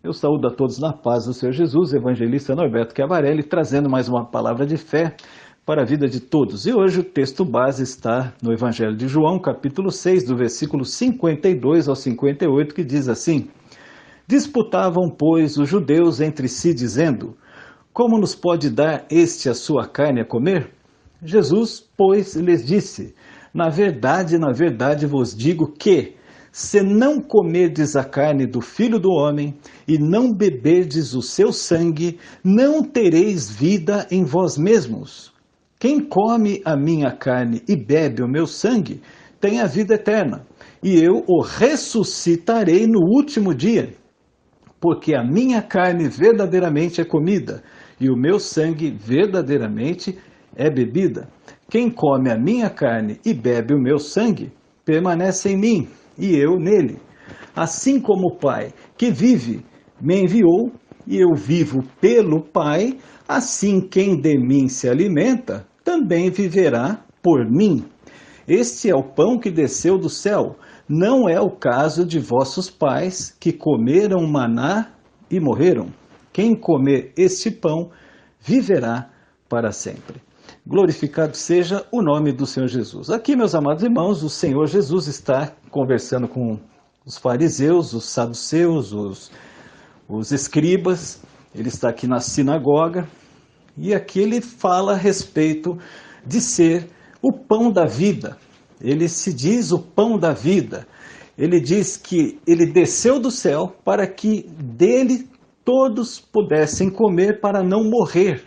Eu saúdo a todos na paz do Senhor Jesus, evangelista Norberto Chiavarelli, trazendo mais uma palavra de fé para a vida de todos. E hoje o texto base está no Evangelho de João, capítulo 6, do versículo 52 ao 58, que diz assim: Disputavam, pois, os judeus entre si, dizendo: Como nos pode dar este a sua carne a comer? Jesus, pois, lhes disse: na verdade vos digo que, se não comerdes a carne do Filho do Homem e não beberdes o seu sangue, não tereis vida em vós mesmos. Quem come a minha carne e bebe o meu sangue tem a vida eterna, e eu o ressuscitarei no último dia. Porque a minha carne verdadeiramente é comida, e o meu sangue verdadeiramente é bebida. Quem come a minha carne e bebe o meu sangue permanece em mim, e eu nele. Assim como o Pai que vive me enviou, e eu vivo pelo Pai, assim quem de mim se alimenta, também viverá por mim. Este é o pão que desceu do céu. Não é o caso de vossos pais, que comeram maná e morreram. Quem comer este pão, viverá para sempre. Glorificado seja o nome do Senhor Jesus. Aqui, meus amados irmãos, o Senhor Jesus está conversando com os fariseus, os saduceus, os escribas. Ele está aqui na sinagoga e aqui ele fala a respeito de ser o pão da vida. Ele se diz o pão da vida. Ele diz que ele desceu do céu para que dele todos pudessem comer para não morrer.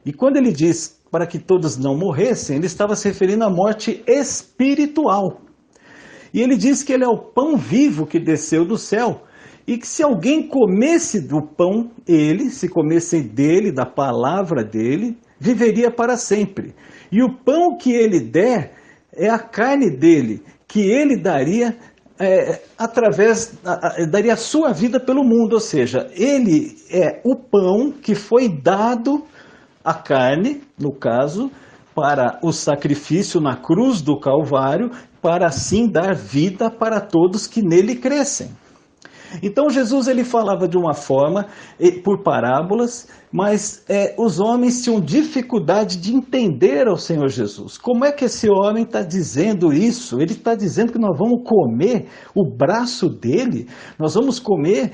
E quando ele diz para que todos não morressem, ele estava se referindo à morte espiritual. E ele diz que ele é o pão vivo que desceu do céu, e que se alguém comesse do pão, se comesse dele, da palavra dele, viveria para sempre. E o pão que ele der é a carne dele, que ele daria daria a sua vida pelo mundo, ou seja, ele é o pão que foi dado, a carne, no caso, para o sacrifício na cruz do Calvário, para assim dar vida para todos que nele crescem. Então Jesus ele falava de uma forma, por parábolas, mas os homens tinham dificuldade de entender ao Senhor Jesus. Como é que esse homem está dizendo isso? Ele está dizendo que nós vamos comer o braço dele, nós vamos comer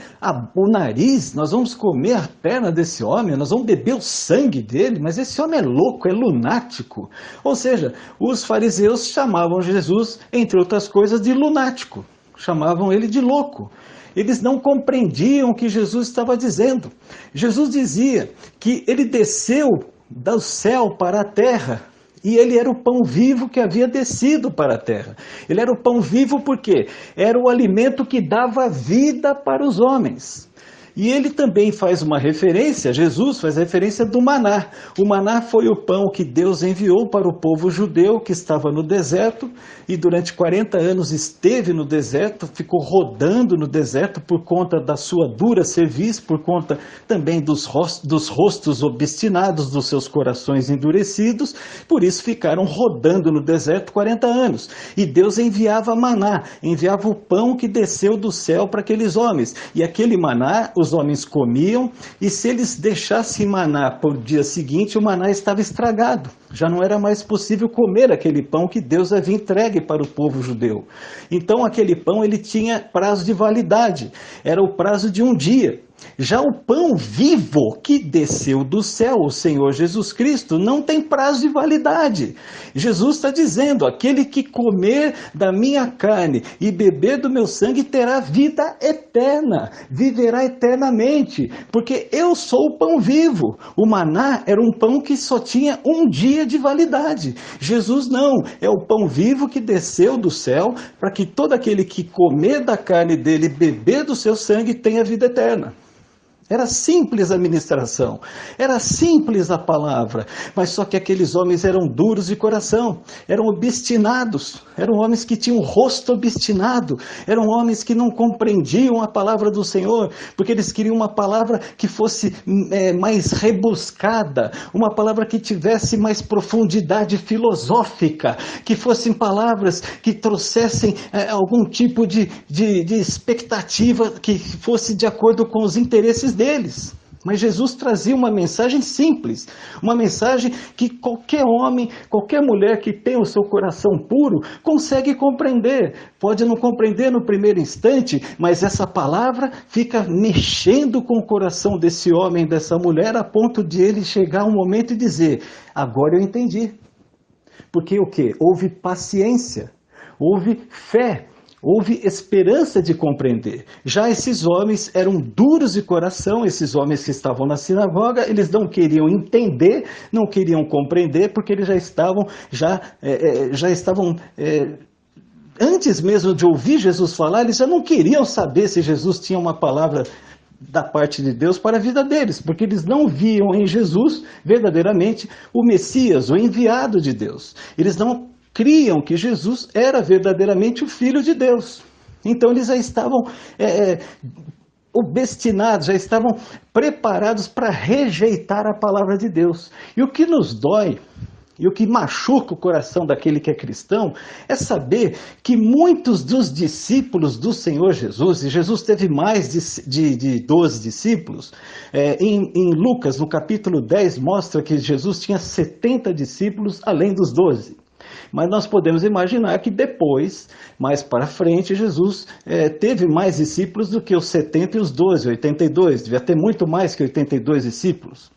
o nariz, nós vamos comer a perna desse homem, nós vamos beber o sangue dele, mas esse homem é louco, é lunático. Ou seja, os fariseus chamavam Jesus, entre outras coisas, de lunático, chamavam ele de louco. Eles não compreendiam o que Jesus estava dizendo. Jesus dizia que ele desceu do céu para a terra e ele era o pão vivo que havia descido para a terra. Ele era o pão vivo porque era o alimento que dava vida para os homens. E ele também faz uma referência, Jesus faz referência do maná. O maná foi o pão que Deus enviou para o povo judeu que estava no deserto e durante 40 anos esteve no deserto, ficou rodando no deserto por conta da sua dura cerviz, por conta também dos rostos obstinados, dos seus corações endurecidos, por isso ficaram rodando no deserto 40 anos. E Deus enviava maná, enviava o pão que desceu do céu para aqueles homens. E aquele maná os homens comiam, e se eles deixassem maná para o dia seguinte, o maná estava estragado. Já não era mais possível comer aquele pão que Deus havia entregue para o povo judeu. Então aquele pão ele tinha prazo de validade, era o prazo de um dia. Já o pão vivo que desceu do céu, o Senhor Jesus Cristo, não tem prazo de validade. Jesus está dizendo, aquele que comer da minha carne e beber do meu sangue terá vida eterna, viverá eternamente, porque eu sou o pão vivo. O maná era um pão que só tinha um dia de validade. Jesus não, é o pão vivo que desceu do céu para que todo aquele que comer da carne dele e beber do seu sangue tenha vida eterna. Era simples a ministração, era simples a palavra, mas só que aqueles homens eram duros de coração, eram obstinados, eram homens que tinham o rosto obstinado, eram homens que não compreendiam a palavra do Senhor, porque eles queriam uma palavra que fosse mais rebuscada, uma palavra que tivesse mais profundidade filosófica, que fossem palavras que trouxessem algum tipo de expectativa que fosse de acordo com os interesses deles. Mas Jesus trazia uma mensagem simples, uma mensagem que qualquer homem, qualquer mulher que tem o seu coração puro consegue compreender. Pode não compreender no primeiro instante, mas essa palavra fica mexendo com o coração desse homem, dessa mulher, a ponto de ele chegar um momento e dizer: agora eu entendi. Porque o quê? Houve paciência, houve fé. Houve esperança de compreender. Já esses homens eram duros de coração, esses homens que estavam na sinagoga, eles não queriam entender, não queriam compreender, porque eles já estavam antes mesmo de ouvir Jesus falar, eles já não queriam saber se Jesus tinha uma palavra da parte de Deus para a vida deles, porque eles não viam em Jesus verdadeiramente o Messias, o enviado de Deus. Eles não criam que Jesus era verdadeiramente o Filho de Deus. Então eles já estavam obstinados, já estavam preparados para rejeitar a palavra de Deus. E o que nos dói, e o que machuca o coração daquele que é cristão, é saber que muitos dos discípulos do Senhor Jesus, e Jesus teve mais de 12 discípulos, em Lucas, no capítulo 10, mostra que Jesus tinha 70 discípulos além dos 12. Mas nós podemos imaginar que depois, mais para frente, Jesus teve mais discípulos do que os 70 e os 12, 82. Devia ter muito mais que 82 discípulos.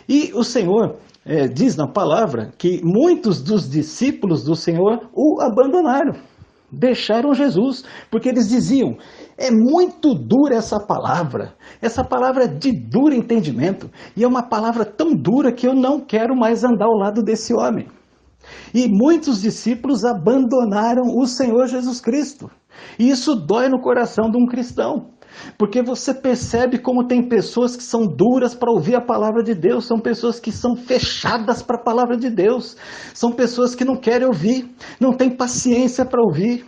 E o Senhor diz na palavra que muitos dos discípulos do Senhor o abandonaram. Deixaram Jesus, porque eles diziam: é muito dura essa palavra é de duro entendimento, e é uma palavra tão dura que eu não quero mais andar ao lado desse homem. E muitos discípulos abandonaram o Senhor Jesus Cristo. E isso dói no coração de um cristão. Porque você percebe como tem pessoas que são duras para ouvir a palavra de Deus, são pessoas que são fechadas para a palavra de Deus, são pessoas que não querem ouvir, não têm paciência para ouvir,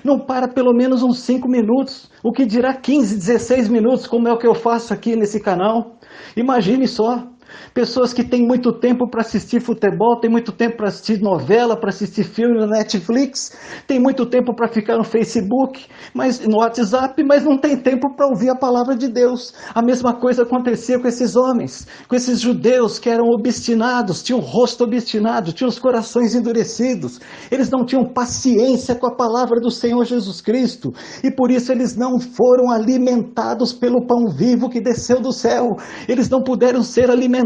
não para pelo menos uns 5 minutos, o que dirá 15, 16 minutos, como é o que eu faço aqui nesse canal. Imagine só. Pessoas que têm muito tempo para assistir futebol, têm muito tempo para assistir novela, para assistir filme no Netflix, tem muito tempo para ficar no Facebook, no WhatsApp, mas não tem tempo para ouvir a palavra de Deus. A mesma coisa acontecia com esses homens, com esses judeus que eram obstinados, tinham o rosto obstinado, tinham os corações endurecidos. Eles não tinham paciência com a palavra do Senhor Jesus Cristo, e por isso eles não foram alimentados pelo pão vivo que desceu do céu. Eles não puderam ser alimentados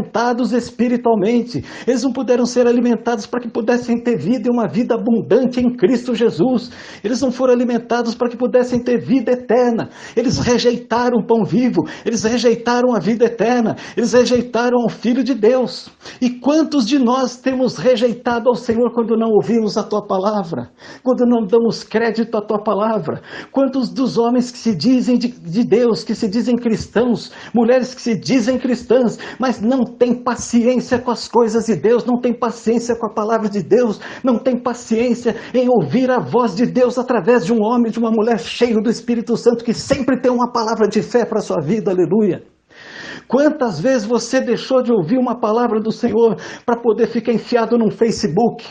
espiritualmente, eles não puderam ser alimentados para que pudessem ter vida e uma vida abundante em Cristo Jesus. Eles não foram alimentados para que pudessem ter vida eterna. Eles rejeitaram o pão vivo, eles rejeitaram a vida eterna, eles rejeitaram o Filho de Deus. E quantos de nós temos rejeitado ao Senhor quando não ouvimos a Tua palavra, quando não damos crédito à Tua palavra? Quantos dos homens que se dizem de Deus, que se dizem cristãos, mulheres que se dizem cristãs, mas não tem paciência com as coisas de Deus, não tem paciência com a palavra de Deus, não tem paciência em ouvir a voz de Deus através de um homem, de uma mulher cheio do Espírito Santo, que sempre tem uma palavra de fé para a sua vida, aleluia. Quantas vezes você deixou de ouvir uma palavra do Senhor para poder ficar enfiado num Facebook?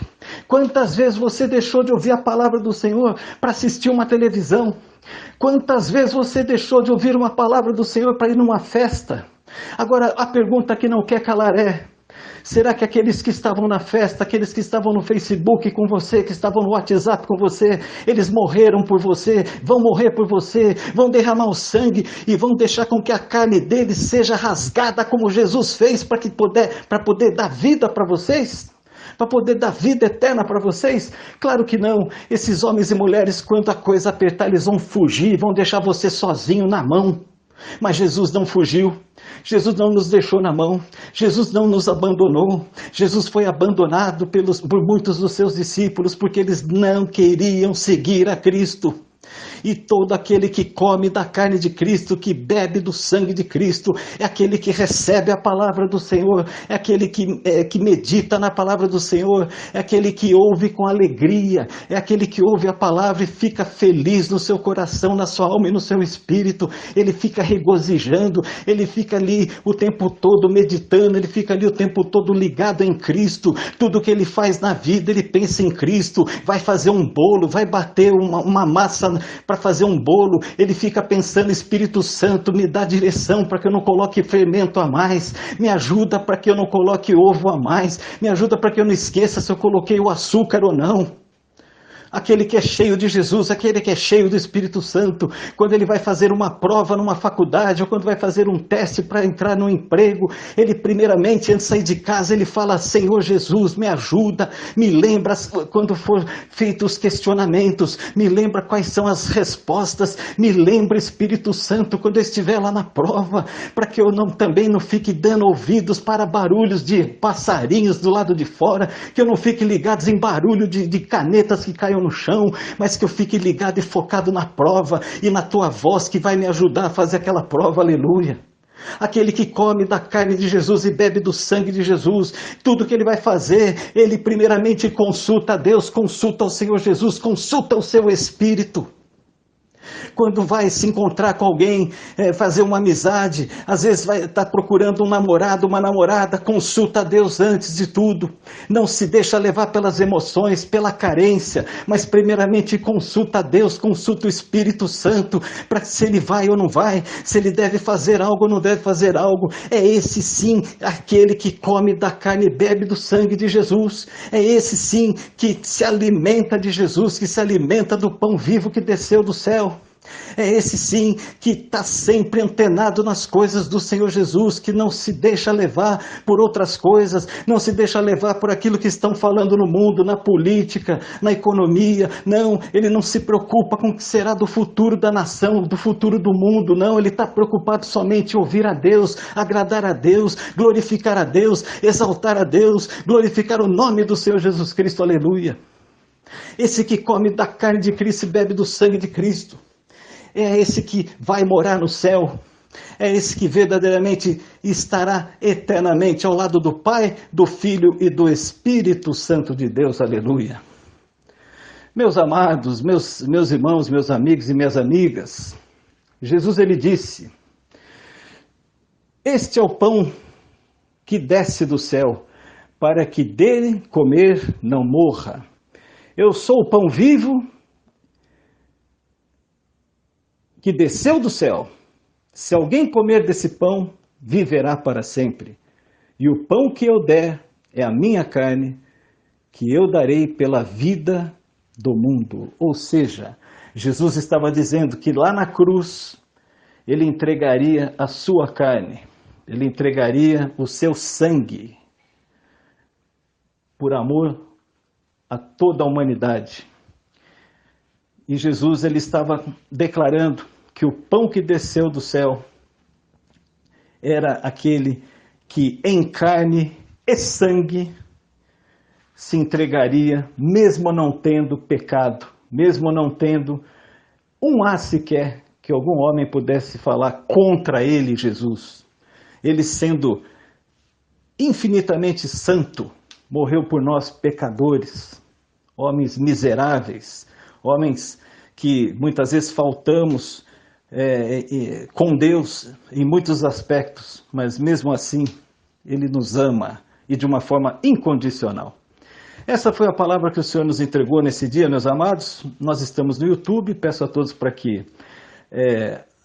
Quantas vezes você deixou de ouvir a palavra do Senhor para assistir uma televisão? Quantas vezes você deixou de ouvir uma palavra do Senhor para ir numa festa? Agora, a pergunta que não quer calar é: será que aqueles que estavam na festa, aqueles que estavam no Facebook com você, que estavam no WhatsApp com você, eles morreram por você, vão morrer por você, vão derramar o sangue e vão deixar com que a carne deles seja rasgada como Jesus fez para poder dar vida para vocês? Para poder dar vida eterna para vocês? Claro que não. Esses homens e mulheres, quando a coisa apertar, eles vão fugir, vão deixar você sozinho na mão. Mas Jesus não fugiu, Jesus não nos deixou na mão, Jesus não nos abandonou. Jesus foi abandonado por muitos dos seus discípulos porque eles não queriam seguir a Cristo. E todo aquele que come da carne de Cristo, que bebe do sangue de Cristo, é aquele que recebe a palavra do Senhor, é aquele que medita na palavra do Senhor, é aquele que ouve com alegria, é aquele que ouve a palavra e fica feliz no seu coração, na sua alma e no seu espírito. Ele fica regozijando, ele fica ali o tempo todo meditando, ele fica ali o tempo todo ligado em Cristo. Tudo que ele faz na vida, ele pensa em Cristo. Vai fazer um bolo, vai bater uma massa para fazer um bolo, ele fica pensando: Espírito Santo, me dá direção para que eu não coloque fermento a mais, me ajuda para que eu não coloque ovo a mais, me ajuda para que eu não esqueça se eu coloquei o açúcar ou não. Aquele que é cheio de Jesus, aquele que é cheio do Espírito Santo, quando ele vai fazer uma prova numa faculdade, ou quando vai fazer um teste para entrar no emprego, ele primeiramente, antes de sair de casa, ele fala: Senhor Jesus, me ajuda, me lembra quando for feitos os questionamentos, me lembra quais são as respostas, me lembra, Espírito Santo, quando eu estiver lá na prova, para que eu também não fique dando ouvidos para barulhos de passarinhos do lado de fora, que eu não fique ligado em barulho de canetas que caiam no chão, mas que eu fique ligado e focado na prova e na tua voz que vai me ajudar a fazer aquela prova. Aleluia. Aquele que come da carne de Jesus e bebe do sangue de Jesus, tudo que ele vai fazer, ele primeiramente consulta a Deus, consulta o Senhor Jesus, consulta o seu Espírito. Quando vai se encontrar com alguém, fazer uma amizade, às vezes vai estar procurando um namorado, uma namorada, consulta a Deus antes de tudo. Não se deixa levar pelas emoções, pela carência, mas primeiramente consulta a Deus, consulta o Espírito Santo, para se ele vai ou não vai, se ele deve fazer algo ou não deve fazer algo. É esse sim, aquele que come da carne e bebe do sangue de Jesus. É esse sim que se alimenta de Jesus, que se alimenta do pão vivo que desceu do céu. É esse sim que está sempre antenado nas coisas do Senhor Jesus, que não se deixa levar por outras coisas, não se deixa levar por aquilo que estão falando no mundo, na política, na economia. Não, ele não se preocupa com o que será do futuro da nação, do futuro do mundo. Não, ele está preocupado somente em ouvir a Deus, agradar a Deus, glorificar a Deus, exaltar a Deus, glorificar o nome do Senhor Jesus Cristo. Aleluia. Esse que come da carne de Cristo e bebe do sangue de Cristo, é esse que vai morar no céu, é esse que verdadeiramente estará eternamente ao lado do Pai, do Filho e do Espírito Santo de Deus. Aleluia. Meus amados, meus irmãos, meus amigos e minhas amigas, Jesus ele disse: este é o pão que desce do céu, para que dele comer não morra. Eu sou o pão vivo que desceu do céu. Se alguém comer desse pão, viverá para sempre. E o pão que eu der é a minha carne, que eu darei pela vida do mundo. Ou seja, Jesus estava dizendo que lá na cruz, ele entregaria a sua carne, ele entregaria o seu sangue, por amor a toda a humanidade. E Jesus ele estava declarando que o pão que desceu do céu era aquele que em carne e sangue se entregaria, mesmo não tendo pecado, mesmo não tendo um ar sequer que algum homem pudesse falar contra ele, Jesus. Ele sendo infinitamente santo, morreu por nós pecadores, homens miseráveis, homens que muitas vezes faltamos com Deus em muitos aspectos, mas mesmo assim Ele nos ama e de uma forma incondicional. Essa foi a palavra que o Senhor nos entregou nesse dia, meus amados. Nós estamos no YouTube, peço a todos para que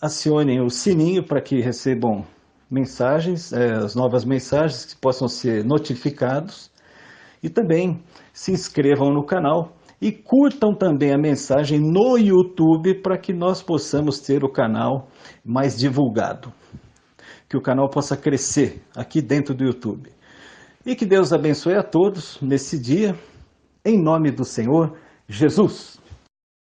acionem o sininho para que recebam mensagens, as novas mensagens, que possam ser notificados, e também se inscrevam no canal. E curtam também a mensagem no YouTube para que nós possamos ter o canal mais divulgado. Que o canal possa crescer aqui dentro do YouTube. E que Deus abençoe a todos nesse dia, em nome do Senhor Jesus.